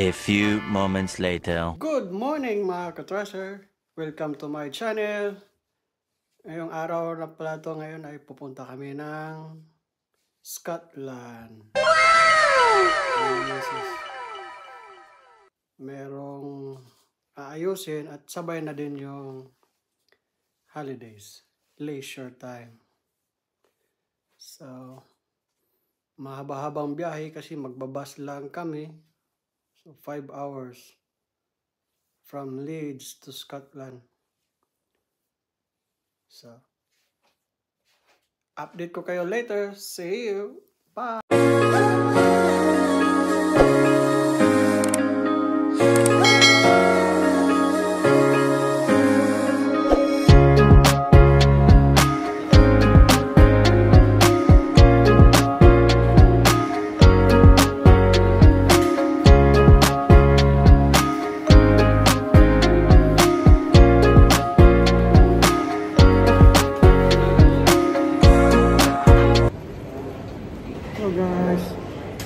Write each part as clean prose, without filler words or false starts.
A few moments later. Good morning mga ka-treasure! Welcome to my channel. Ngayong araw na pala ito, ngayon ay pupunta kami ng Scotland. Wow! Merong aayusin at sabay na din yung holidays, leisure time. So, mahaba-habang biyahe kasi magbabas lang kami. So, 5 hours from Leeds to Scotland. So, update ko kayo later. See you. Bye.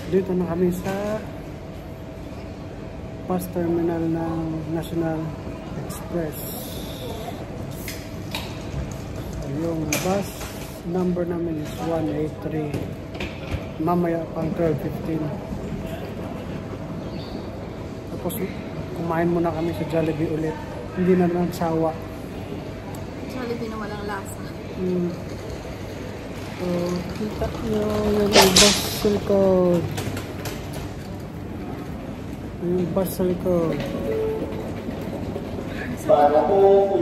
Dito na kami sa bus terminal ng National Express. Yung bus number namin is 183. Mamaya pang 12:15. Tapos kumain muna kami sa Jollibee ulit. Hindi na nagsawa. Jollibee na walang lasa. So, kita nyo yung bus sa likod. Yung bus sa likod. Liverpool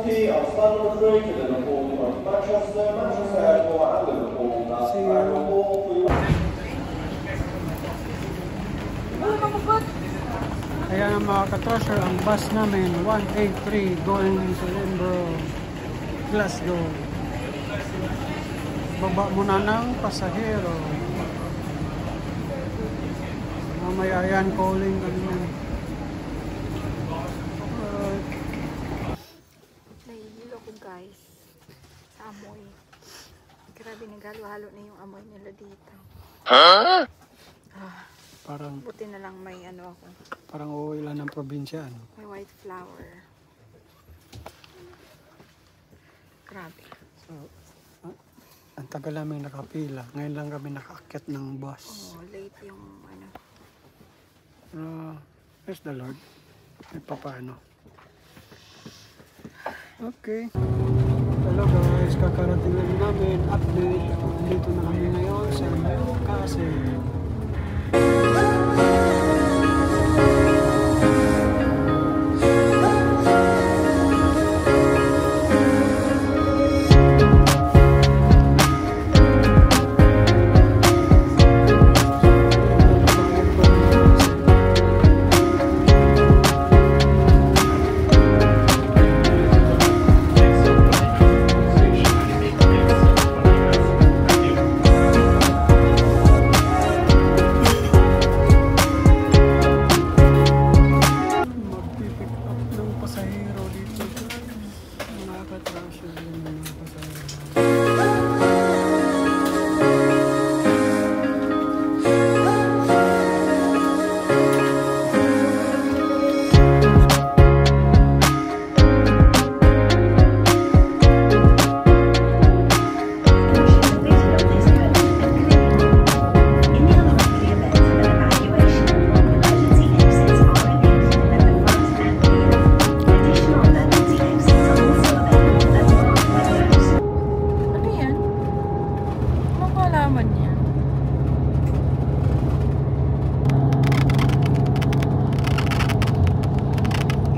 170 on Stanley Creek and Liverpool to Manchester, Manchester Airport and Liverpool. Ayan mga ka-treasure, ang bus namin 183 going into Edinburgh, Glasgow. Baba muna ng pasahero. Mamaya yan, calling kami na. Nahihilo ko guys sa amoy. Grabe, naghalo-halo na yung amoy nila dito. Huh? Parang buti na lang may ano ako. Parang uuwi lang ng probinsya. Ano? May white flower. Grabe. So, ang tagal namin nakapila. Ngayon lang kami nakaakyat ng bus. Oh, late yung ano. Praise the Lord. Ay papaano. Okay. Hello guys, kakarating lang namin. Update. Dito na kami ngayon sa Newcastle.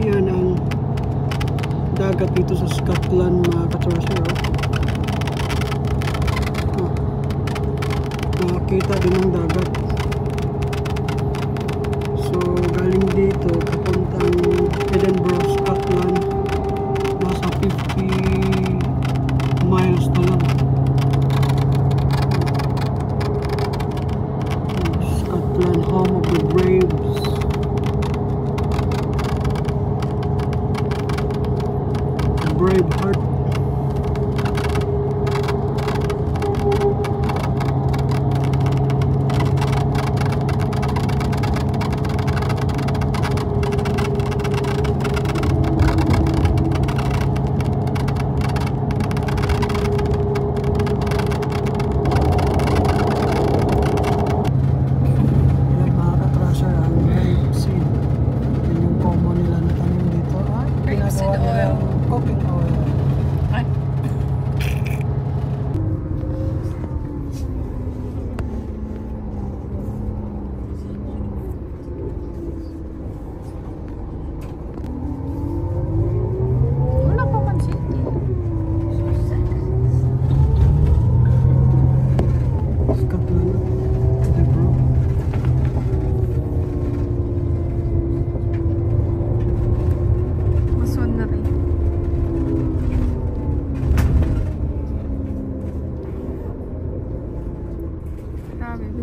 Yan ang dagat dito sa Scotland mga ka-treasure. Nakakita din ang dagat. So galing dito papuntang Edinburgh, Scotland, nasa 50 miles na lang. Scotland, home of the Braves. Braveheart.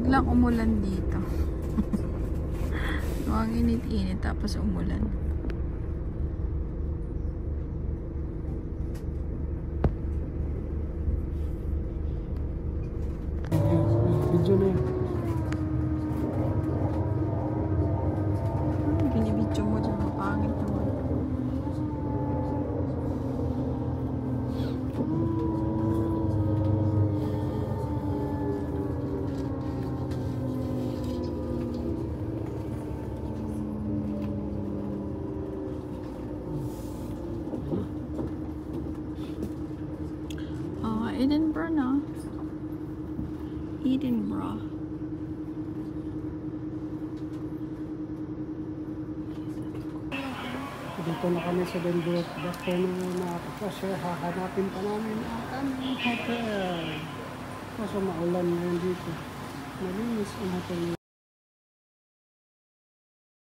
Biglang umulan dito. Ang init-init tapos umulan. Video na yun. Binibidyo mo dyan, mapangit naman. Edinburgh na. Edinburgh. Dito na kami sa Denbrook. Dito na nakakasya. Hahanapin pa namin ang aming hotel. Kaso maulan ngayon dito. Malinis ang hotel.